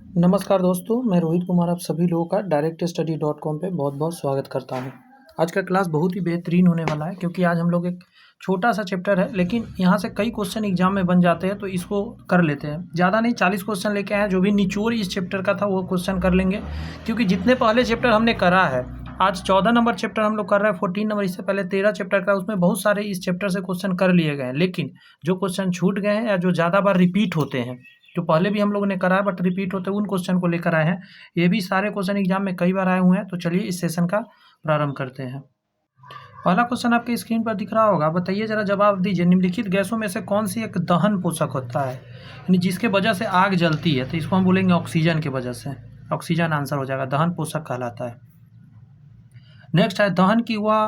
नमस्कार दोस्तों, मैं रोहित कुमार आप सभी लोगों का directstudy.com पे बहुत-बहुत स्वागत करता हूँ। आज का क्लास बहुत ही बेहतरीन होने वाला है क्योंकि आज हम लोग एक छोटा-सा चैप्टर है लेकिन यहाँ से कई क्वेश्चन एग्जाम में बन जाते हैं तो इसको कर लेते हैं। ज़्यादा नहीं 40 क्वेश्चन लेके आए हैं, जो भी निचोड़ इस चैप्टर का था वो क्वेश्चन कर लेंगे क्योंकि जितने पहले चैप्टर हमने करा है, आज 14 नंबर चैप्टर हम लोग कर रहे हैं, 14 नंबर इससे पहले 13 चैप्टर का, उसमें बहुत सारे इस चैप्टर से क्वेश्चन कर लिए गए हैं। लेकिन जो क्वेश्चन छूट गए हैं या जो ज़्यादा बार रिपीट होते हैं, जो पहले भी हम लोगों ने करा है बट रिपीट होते उन क्वेश्चन को लेकर आए हैं। ये भी सारे क्वेश्चन एग्जाम में कई बार आए हुए हैं, तो चलिए इस सेशन का प्रारंभ करते हैं। पहला क्वेश्चन आपके स्क्रीन पर दिख रहा होगा, बताइए जरा जवाब दीजिए, निम्नलिखित गैसों में से कौन सी एक दहन पोषक होता है, यानी जिसके वजह से आग जलती है, तो इसको हम बोलेंगे ऑक्सीजन के वजह से। ऑक्सीजन आंसर हो जाएगा, दहन पोषक कहलाता है। नेक्स्ट है दहन की वह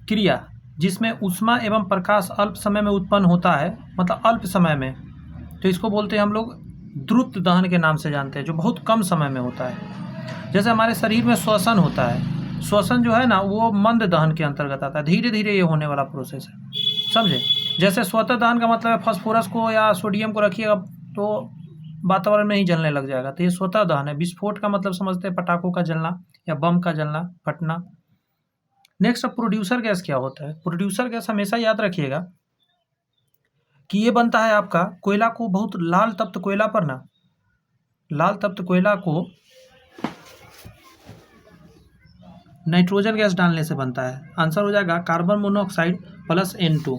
क्रिया जिसमें ऊष्मा एवं प्रकाश अल्प समय में उत्पन्न होता है, मतलब अल्प समय में, तो इसको बोलते हैं हम लोग द्रुत दहन के नाम से जानते हैं, जो बहुत कम समय में होता है। जैसे हमारे शरीर में श्वसन होता है, श्वसन जो है ना वो मंद दहन के अंतर्गत आता है, धीरे धीरे ये होने वाला प्रोसेस है, समझे। जैसे स्वतः दहन का मतलब है फास्फोरस को या सोडियम को रखिएगा तो वातावरण में ही जलने लग जाएगा, तो ये स्वतः दहन है। विस्फोट का मतलब समझते हैं पटाखों का जलना या बम का जलना, फटना। नेक्स्ट प्रोड्यूसर गैस क्या होता है? प्रोड्यूसर गैस हमेशा याद रखिएगा कि ये बनता है आपका कोयला को, बहुत लाल तप्त कोयला पर ना, लाल तप्त कोयला को नाइट्रोजन गैस डालने से बनता है। आंसर हो जाएगा कार्बन मोनोऑक्साइड प्लस N2।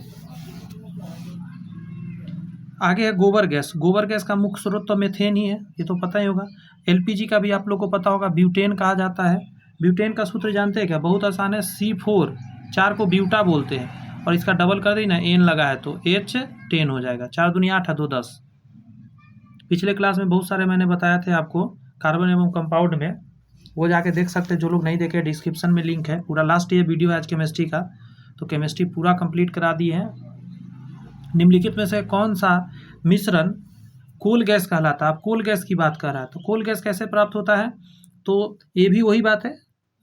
आगे है गोबर गैस। गोबर गैस का मुख्य स्रोत तो मीथेन ही है, ये तो पता ही होगा। एलपीजी का भी आप लोग को पता होगा, ब्यूटेन कहा जाता है। ब्यूटेन का सूत्र जानते हैं क्या? बहुत आसान है, C4, 4 को ब्यूटा बोलते हैं और इसका डबल कर दी ना, N लगा है तो H10 हो जाएगा। 4 दूनी 8 2 10। पिछले क्लास में बहुत सारे मैंने बताया थे आपको कार्बन एवं कंपाउंड में, वो जाके देख सकते हैं। जो लोग नहीं देखे, डिस्क्रिप्शन में लिंक है, पूरा लास्ट ये वीडियो है आज केमिस्ट्री का, तो केमिस्ट्री पूरा कंप्लीट करा दिए हैं। निम्नलिखित में से कौन सा मिश्रण कोल गैस कहलाता है? आप कोल गैस की बात कर रहा है, तो कोल गैस कैसे प्राप्त होता है? तो ये भी वही बात है,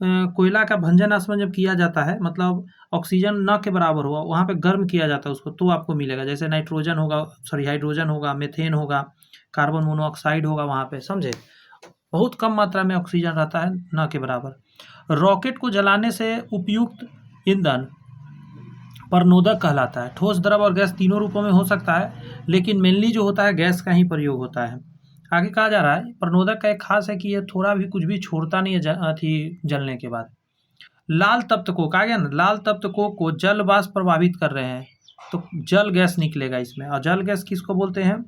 कोयला का भंजन आसवन जब किया जाता है, मतलब ऑक्सीजन न के बराबर हुआ, वहाँ पे गर्म किया जाता है उसको, तो आपको मिलेगा। जैसे नाइट्रोजन होगा, सॉरी हाइड्रोजन होगा, मीथेन होगा, कार्बन मोनोऑक्साइड होगा, वहाँ पे समझे बहुत कम मात्रा में ऑक्सीजन रहता है, न के बराबर। रॉकेट को जलाने से उपयुक्त ईंधन परनोदक कहलाता है। ठोस, द्रव और गैस तीनों रूपों में हो सकता है, लेकिन मेनली जो होता है गैस का ही प्रयोग होता है। आगे कहा जा रहा है परनोदक का एक खास है कि ये थोड़ा भी कुछ भी छोड़ता नहीं है जलने के बाद। लाल तप्त को कहा गया ना, लाल तप्त को जल वाष्प प्रभावित कर रहे हैं तो जल गैस निकलेगा इसमें। और जल गैस किसको बोलते हैं?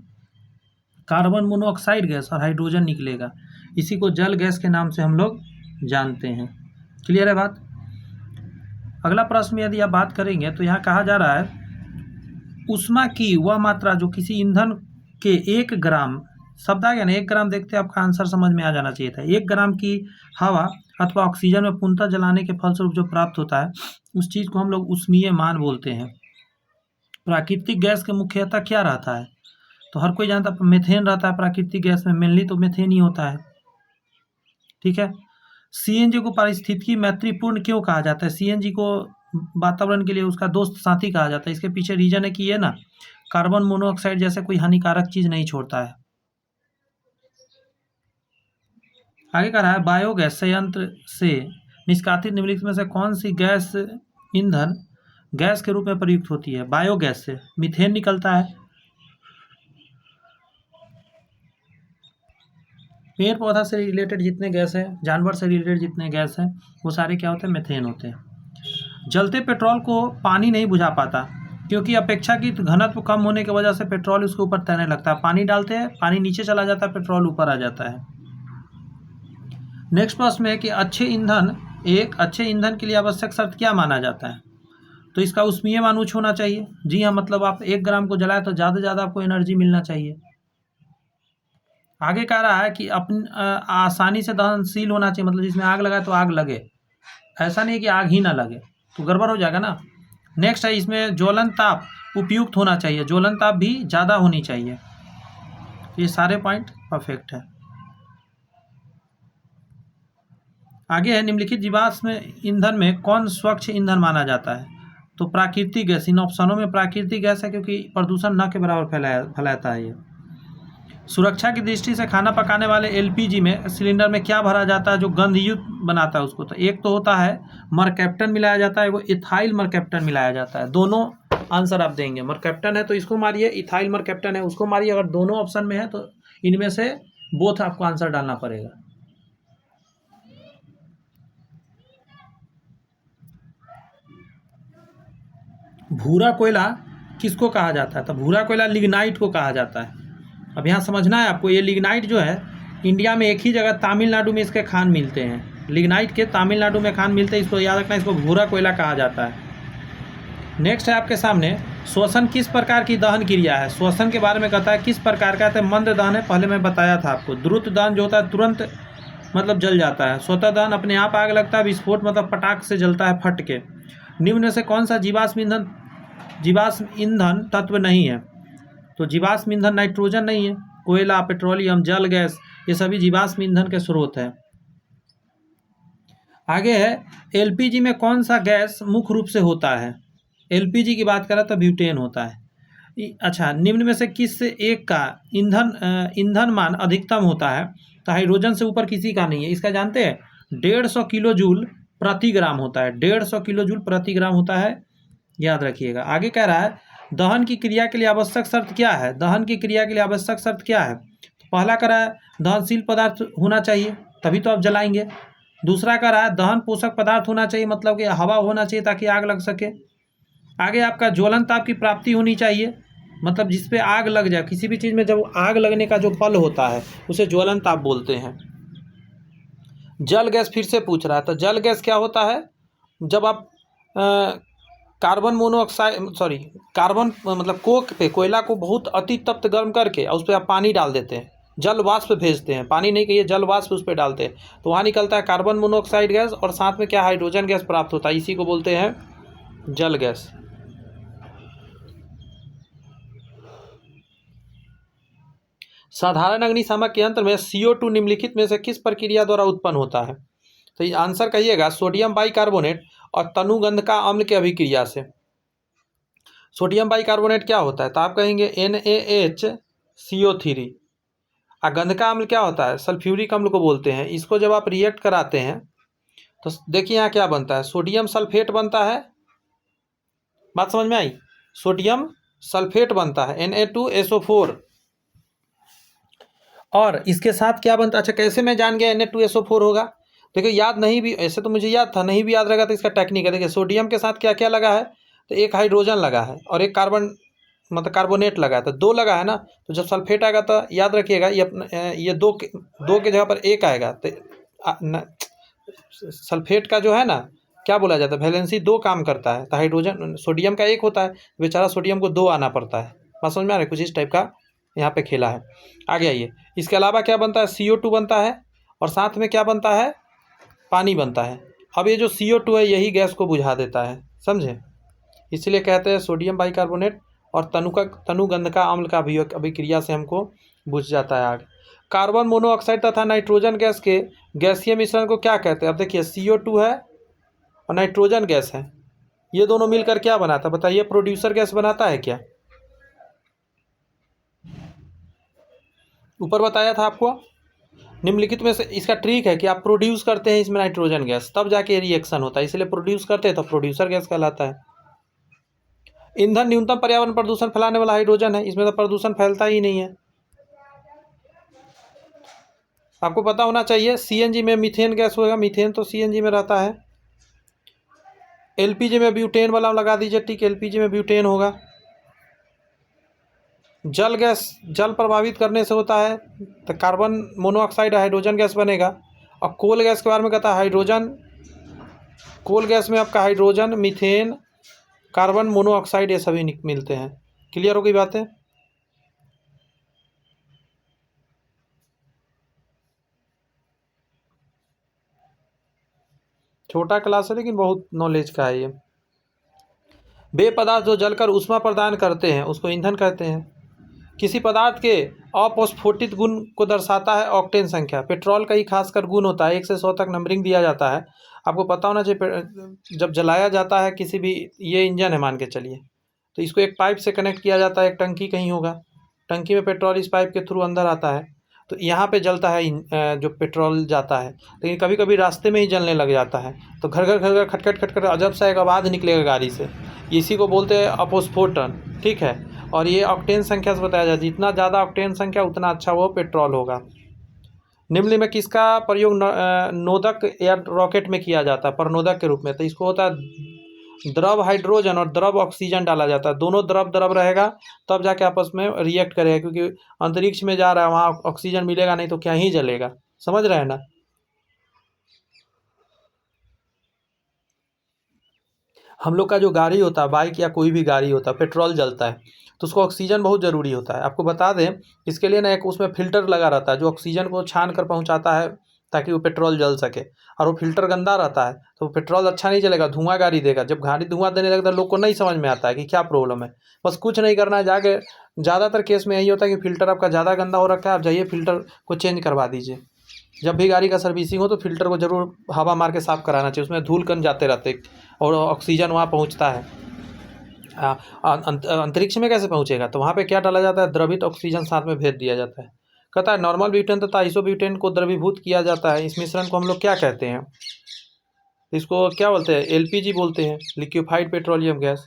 कार्बन मोनोऑक्साइड गैस और हाइड्रोजन निकलेगा, इसी को जल गैस के नाम से हम लोग जानते हैं। क्लियर है बात? अगला प्रश्न में यदि आप बात करेंगे तो यहाँ कहा जा रहा है ऊष्मा की वह मात्रा जो किसी ईंधन के 1 ग्राम, शब्द आ गया ना, 1 ग्राम, देखते आपका आंसर समझ में आ जाना चाहिए था। 1 ग्राम की हवा अथवा ऑक्सीजन में पूर्णतः जलाने के फलस्वरूप जो प्राप्त होता है उस चीज़ को हम लोग ऊष्मीय मान बोलते हैं। प्राकृतिक गैस के मुख्यतः क्या रहता है? तो हर कोई जानता है मीथेन रहता है प्राकृतिक गैस में, मेनली तो मीथेन ही होता है, ठीक है। सीएनजी को पारिस्थितिकी मैत्रीपूर्ण क्यों कहा जाता है? सीएनजी को वातावरण के लिए उसका दोस्त साथी कहा जाता है। इसके पीछे रीजन है कि ये ना कार्बन मोनोऑक्साइड जैसे कोई हानिकारक चीज नहीं छोड़ता है। आगे कह रहा है बायोगैस संयंत्र से निष्कासित निम्नलिखित में से कौन सी गैस ईंधन गैस के रूप में प्रयुक्त होती है? बायोगैस से मीथेन निकलता है। पेड़ पौधा से रिलेटेड जितने गैस हैं, जानवर से रिलेटेड जितने गैस हैं, वो सारे क्या होते हैं? मीथेन होते हैं। जलते पेट्रोल को पानी नहीं बुझा पाता क्योंकि अपेक्षाकृत घनत्व कम होने की वजह से पेट्रोल उसके ऊपर तैरने लगता है। पानी डालते हैं, पानी नीचे चला जाता है, पेट्रोल ऊपर आ जाता है। नेक्स्ट प्रश्न में है कि एक अच्छे ईंधन के लिए आवश्यक शर्त क्या माना जाता है? तो इसका ऊष्मीय मान उच्च होना चाहिए। जी हाँ, मतलब आप 1 ग्राम को जलाए तो ज़्यादा से ज़्यादा आपको एनर्जी मिलना चाहिए। आगे कह रहा है कि आसानी से दहनशील होना चाहिए, मतलब जिसमें आग लगाए तो आग लगे, ऐसा नहीं कि आग ही ना लगे, तो गड़बड़ हो जाएगा ना। नेक्स्ट है इसमें ज्वलन ताप उपयुक्त होना चाहिए, ज्वलन ताप भी ज़्यादा होनी चाहिए। ये सारे पॉइंट परफेक्ट है। आगे है निम्नलिखित जीवाश्म ईंधन में कौन स्वच्छ ईंधन माना जाता है? तो प्राकृतिक गैस। इन ऑप्शनों में प्राकृतिक गैस है क्योंकि प्रदूषण न के बराबर फैलाता है ये। सुरक्षा की दृष्टि से खाना पकाने वाले एलपीजी में सिलेंडर में क्या भरा जाता है जो गंधयुक्त बनाता है उसको? तो एक तो होता है मरकैप्टन मिलाया जाता है, वो इथाइल मरकैप्टन मिलाया जाता है। दोनों आंसर आप देंगे। मरकैप्टन है तो इसको मारिए, इथाइल मरकैप्टन है उसको मारिए। अगर दोनों ऑप्शन में है तो इनमें से बोथ आपको आंसर डालना पड़ेगा। भूरा कोयला किसको कहा जाता है? तो भूरा कोयला लिग्नाइट को कहा जाता है। अब यहाँ समझना है आपको, ये लिग्नाइट जो है इंडिया में एक ही जगह तमिलनाडु में इसके खान मिलते हैं। लिग्नाइट के तमिलनाडु में खान मिलते हैं, इसको याद रखना, इसको भूरा कोयला कहा जाता है। नेक्स्ट है आपके सामने, श्वसन किस प्रकार की दहन क्रिया है? श्वसन के बारे में कहता है किस प्रकार का है? मंद दहन है, पहले मैं बताया था आपको। द्रुत दहन जो होता है तुरंत मतलब जल जाता है। स्वतः दहन अपने आप आग लगता है। विस्फोट मतलब पटाख से जलता है, फट के। निम्न से कौन सा जीवाश्म ईंधन तत्व नहीं है? तो जीवाश्म ईंधन नाइट्रोजन नहीं है। कोयला, पेट्रोलियम, जल, गैस, ये सभी जीवाश्म ईंधन के स्रोत हैं। आगे है, एलपीजी में कौन सा गैस मुख्य रूप से होता है? एलपीजी की बात करें तो ब्यूटेन होता है। अच्छा, निम्न में से किस एक का ईंधन मान अधिकतम होता है? तो हाइड्रोजन से ऊपर किसी का नहीं है। इसका जानते हैं, 150 किलो जूल प्रति ग्राम होता है। 150 किलो जूल प्रति ग्राम होता है, याद रखिएगा। आगे कह रहा है, दहन की क्रिया के लिए आवश्यक शर्त क्या है? दहन की क्रिया के लिए आवश्यक शर्त क्या है? तो पहला कह रहा है दहनशील पदार्थ होना चाहिए, तभी तो आप जलाएंगे। दूसरा कह रहा है दहन पोषक पदार्थ होना चाहिए, मतलब कि हवा होना चाहिए ताकि आग लग सके। आगे आपका ज्वलन ताप की प्राप्ति होनी चाहिए, मतलब जिस पे आग लग जाए। किसी भी चीज़ में जब आग लगने का जो बल होता है उसे ज्वलन ताप बोलते हैं। जल गैस फिर से पूछ रहा है, तो जल गैस क्या होता है? जब आप कार्बन मतलब कोक पे कोयला को बहुत अति तप्त गर्म करके और उस पर आप पानी डाल देते हैं, जल वाष्प भेजते हैं, पानी नहीं कहिए, जल वाष्प उस पर डालते हैं, तो वहाँ निकलता है कार्बन मोनोऑक्साइड गैस और साथ में क्या हाइड्रोजन गैस प्राप्त होता है। इसी को बोलते हैं जल गैस। साधारण अग्निशामक के यंत्र में CO2 निम्नलिखित में से किस प्रक्रिया द्वारा उत्पन्न होता है? तो ये आंसर कहिएगा, सोडियम बाइकार्बोनेट और तनुगंधका अम्ल की अभिक्रिया से। सोडियम बाइकार्बोनेट क्या होता है? तो आप कहेंगे NaHCO3। और गंधका अम्ल क्या होता है? सल्फ्यूरिक अम्ल को बोलते हैं। इसको जब आप रिएक्ट कराते हैं तो देखिए यहाँ क्या बनता है, सोडियम सल्फेट बनता है। बात समझ में आई? सोडियम सल्फेट बनता है Na2SO4, और इसके साथ क्या बनता है? अच्छा, कैसे मैं जान गया Na2SO4 होगा? देखिए, याद नहीं भी, ऐसे तो मुझे याद था, नहीं भी याद रहेगा तो इसका टेक्निक है। देखिए, सोडियम के साथ क्या क्या लगा है? तो एक हाइड्रोजन लगा है और एक कार्बन मतलब कार्बोनेट लगा है, तो दो लगा है ना। तो जब सल्फेट आएगा तो याद रखिएगा ये दो के जगह पर एक आएगा। तो सल्फेट का जो है ना, क्या बोला जाता है, वैलेंसी 2 काम करता है। तो हाइड्रोजन सोडियम का 1 होता है, बेचारा सोडियम को 2 आना पड़ता है। बात समझ में आ रहा है? कुछ इस टाइप का यहाँ पे खेला है। आगे आइए, इसके अलावा क्या बनता है? CO2 बनता है और साथ में क्या बनता है? पानी बनता है। अब ये जो CO2 है यही गैस को बुझा देता है, समझे? इसलिए कहते हैं सोडियम बाइकार्बोनेट और तनुगंधका अम्ल का अभिक्रिया से हमको बुझ जाता है आग। कार्बन मोनोऑक्साइड तथा नाइट्रोजन गैस के गैसीय मिश्रण को क्या कहते हैं? अब देखिए, CO2 है और नाइट्रोजन गैस है, ये दोनों मिलकर क्या बनाता है बताइए? प्रोड्यूसर गैस बनाता है क्या? ऊपर बताया था आपको। निम्नलिखित में से इसका ट्रिक है कि आप प्रोड्यूस करते हैं इसमें नाइट्रोजन गैस, तब जाके रिएक्शन होता है, इसलिए प्रोड्यूस करते हैं तो प्रोड्यूसर गैस कहलाता है। ईंधन न्यूनतम पर्यावरण प्रदूषण फैलाने वाला हाइड्रोजन है, इसमें तो प्रदूषण फैलता ही नहीं है। आपको पता होना चाहिए, CNG में मीथेन गैस होगा, मीथेन तो CNG में रहता है। LPG में ब्यूटेन वाला लगा दीजिए, ठीक, LPG में ब्यूटेन होगा। जल गैस जल प्रभावित करने से होता है, तो कार्बन मोनोऑक्साइड हाइड्रोजन गैस बनेगा। और कोल गैस के बारे में कहता है हाइड्रोजन, कोल गैस में आपका हाइड्रोजन, मीथेन, कार्बन मोनोऑक्साइड ये सभी मिलते हैं। क्लियर हो गई बातें? छोटा क्लास है लेकिन बहुत नॉलेज का है ये। वे पदार्थ जो जलकर ऊष्मा प्रदान करते हैं उसको ईंधन कहते हैं। किसी पदार्थ के अपस्फोटित गुण को दर्शाता है ऑक्टेन संख्या। पेट्रोल का ही खासकर गुण होता है, 1 से 100 तक नंबरिंग दिया जाता है। आपको पता होना चाहिए, जब जलाया जाता है किसी भी, ये इंजन है मान के चलिए, तो इसको एक पाइप से कनेक्ट किया जाता है, एक टंकी कहीं होगा, टंकी में पेट्रोल इस पाइप के थ्रू अंदर आता है, तो यहाँ पे जलता है जो पेट्रोल जाता है, लेकिन कभी कभी रास्ते में ही जलने लग जाता है, तो घर घर घर घर खटखट खटखट अजब सा एक आवाज़ निकलेगा गाड़ी से, इसी को बोलते हैं अपोस्फोटन। ठीक है, और ये ऑक्टेन संख्या से बताया जाए, जितना ज़्यादा ऑक्टेन संख्या उतना अच्छा वो पेट्रोल होगा। निम्न में किसका प्रयोग नोदक या रॉकेट में किया जाता है? परनोदक के रूप में। तो इसको होता है द्रव हाइड्रोजन और द्रव ऑक्सीजन डाला जाता है, दोनों द्रव द्रव रहेगा तब जाके आपस में रिएक्ट करेगा, क्योंकि अंतरिक्ष में जा रहा है, वहाँ ऑक्सीजन मिलेगा नहीं तो क्या ही जलेगा। समझ रहे हैं ना? हम लोग का जो गाड़ी होता है, बाइक या कोई भी गाड़ी होता है, पेट्रोल जलता है तो उसको ऑक्सीजन बहुत ज़रूरी होता है। आपको बता दें, इसके लिए ना एक उसमें फ़िल्टर लगा रहता है जो ऑक्सीजन को छान कर पहुंचाता है ताकि वो पेट्रोल जल सके, और वो फिल्टर गंदा रहता है तो पेट्रोल अच्छा नहीं चलेगा, धुआं गाड़ी देगा। जब गाड़ी धुआं देने लगता है लोग को नहीं समझ में आता है कि क्या प्रॉब्लम है। बस कुछ नहीं करना है, जाके ज़्यादातर केस में यही होता है कि फ़िल्टर आपका ज़्यादा गंदा हो रखा है, आप जाइए फ़िल्टर को चेंज करवा दीजिए। जब भी गाड़ी का सर्विसिंग हो तो फिल्टर को जरूर हवा मार के साफ़ कराना चाहिए, उसमें धूल कण जाते रहते और ऑक्सीजन वहाँ पहुँचता है। अंतरिक्ष में कैसे पहुँचेगा? तो वहाँ पे क्या डाला जाता है? द्रवित ऑक्सीजन साथ में भेज दिया जाता है। कहता है नॉर्मल ब्यूटेन तथा आइसोब्यूटेन को द्रवीभूत किया जाता है। इस मिश्रण को हम लोग क्या कहते हैं? इसको क्या बोलते हैं? एलपीजी बोलते हैं, liquefied petroleum gas.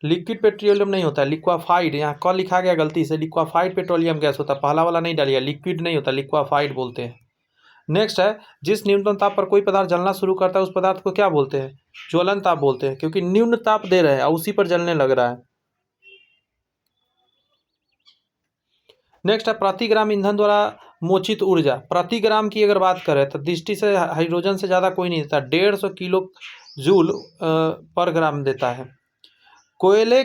Liquid petroleum नहीं होता है, लिक्वाफाइड। यहाँ कल लिखा गया गलती से, लिक्वाफाइड पेट्रोलियम गैस होता है, पहला वाला नहीं डालिए, लिक्विड नहीं होता, लिक्वाफाइड बोलते हैं। नेक्स्ट है, जिस न्यूनतम ताप पर कोई पदार्थ जलना शुरू करता है उस पदार्थ को क्या बोलते हैं? ज्वलन ताप बोलते हैं, क्योंकि निम्न ताप दे रहे हैं और उसी पर जलने लग रहा है। नेक्स्ट है, प्रति ग्राम ईंधन द्वारा मोचित ऊर्जा। प्रति ग्राम की अगर बात करें तो दृष्टि से हाइड्रोजन से ज़्यादा कोई नहीं देता, 150 किलो जूल पर ग्राम देता है। कोयले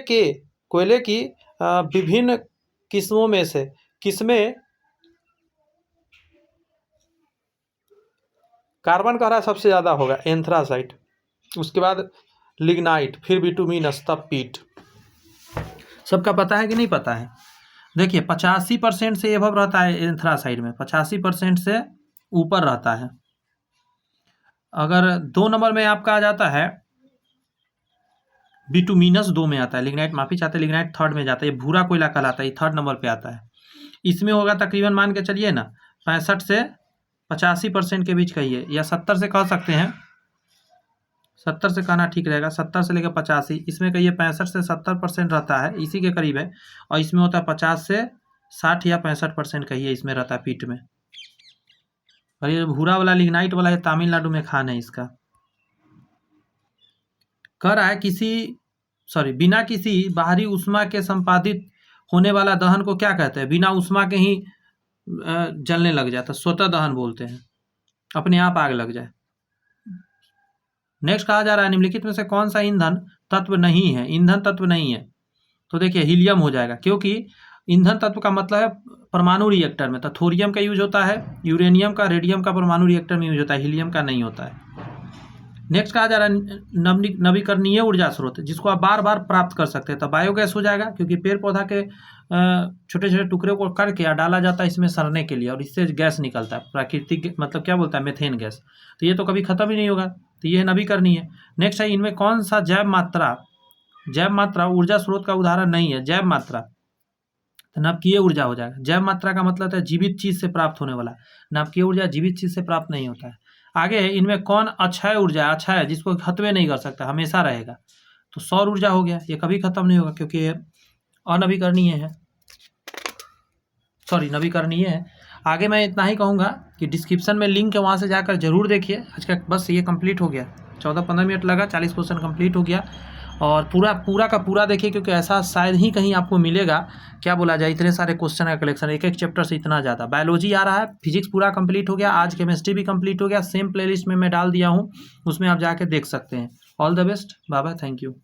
की विभिन्न किस्मों में से किसमें कार्बन का रहा सबसे ज़्यादा होगा? एंथ्रासाइट, उसके बाद लिग्नाइट, फिर बिटुमिनस, तब पीट। सबका पता है कि नहीं पता है? देखिए 85% से एबव रहता है एंथ्रासाइड में, 85% से ऊपर रहता है। अगर 2 नंबर में आपका आ जाता है बिटुमिनस, 2 में आता है। लिग्नाइट माफी चाहते, लिग्नाइट 3rd में जाता है। ये भूरा कोयला कहलाता है, 3rd नंबर पे आता है। इसमें होगा तकरीबन मान के चलिए ना 65 से 85% के बीच कहिए, या 70 से कह सकते हैं, 70 से कहना ठीक रहेगा, 70 से लेकर 85। इसमें कहिए 65 से 70% रहता है, इसी के करीब है। और इसमें होता है 50 से 60 या 65% कहिए इसमें रहता है पीट में। और ये भूरा वाला लिग्नाइट वाला है, तमिलनाडु में खान है इसका। कह रहा है बिना किसी बाहरी उष्मा के संपादित होने वाला दहन को क्या कहते हैं? बिना उष्मा के ही जलने लग जाता, स्वतः दहन बोलते हैं, अपने आप आग लग जाए। नेक्स्ट कहा जा रहा है, निम्नलिखित में से कौन सा ईंधन तत्व नहीं है? ईंधन तत्व नहीं है तो देखिए हीलियम हो जाएगा, क्योंकि ईंधन तत्व का मतलब है परमाणु रिएक्टर में, तो थोरियम का यूज होता है, यूरेनियम का, रेडियम का परमाणु रिएक्टर में यूज होता है, हीलियम का नहीं होता है। नेक्स्ट कहा जा रहा है नवीकरणीय ऊर्जा स्रोत, जिसको आप बार बार प्राप्त कर सकते हैं, तो बायोगैस हो जाएगा, क्योंकि पेड़ पौधा के छोटे छोटे टुकड़े को करके डाला जाता है इसमें सड़ने के लिए, और इससे गैस निकलता है, प्राकृतिक मतलब क्या बोलता है, मेथेन गैस। तो ये तो कभी खत्म ही नहीं होगा, तो ये नवीकरणीय है। नेक्स्ट है, इनमें कौन सा जैव मात्रा ऊर्जा स्रोत का उदाहरण नहीं है? जैव मात्रा तो नाभिकीय ऊर्जा हो जाएगा। जैव मात्रा का मतलब है जीवित चीज से प्राप्त होने वाला, नाभिकीय ऊर्जा जीवित चीज से प्राप्त नहीं होता है। आगे है, इनमें कौन अक्षय ऊर्जा है? अक्षय जिसको खत्म नहीं कर सकता, हमेशा रहेगा, तो सौर ऊर्जा हो गया, ये कभी खत्म नहीं होगा क्योंकि ये अनवीकरणीय है, नवीकरणीय है। आगे मैं इतना ही कहूँगा कि डिस्क्रिप्शन में लिंक है, वहाँ से जाकर जरूर देखिए। आज का बस ये कंप्लीट हो गया, 14-15 मिनट लगा, 40 क्वेश्चन कंप्लीट हो गया। और पूरा का पूरा देखिए, क्योंकि ऐसा शायद ही कहीं आपको मिलेगा, क्या बोला जाए, इतने सारे क्वेश्चन का कलेक्शन, एक एक चैप्टर से इतना ज़्यादा। बायोलॉजी आ रहा है, फिजिक्स पूरा कंप्लीट हो गया, आज केमिस्ट्री भी कंप्लीट हो गया, सेम प्लेलिस्ट में मैं डाल दिया हूँ, उसमें आप जाके देख सकते हैं। All the best, bye bye, thank you.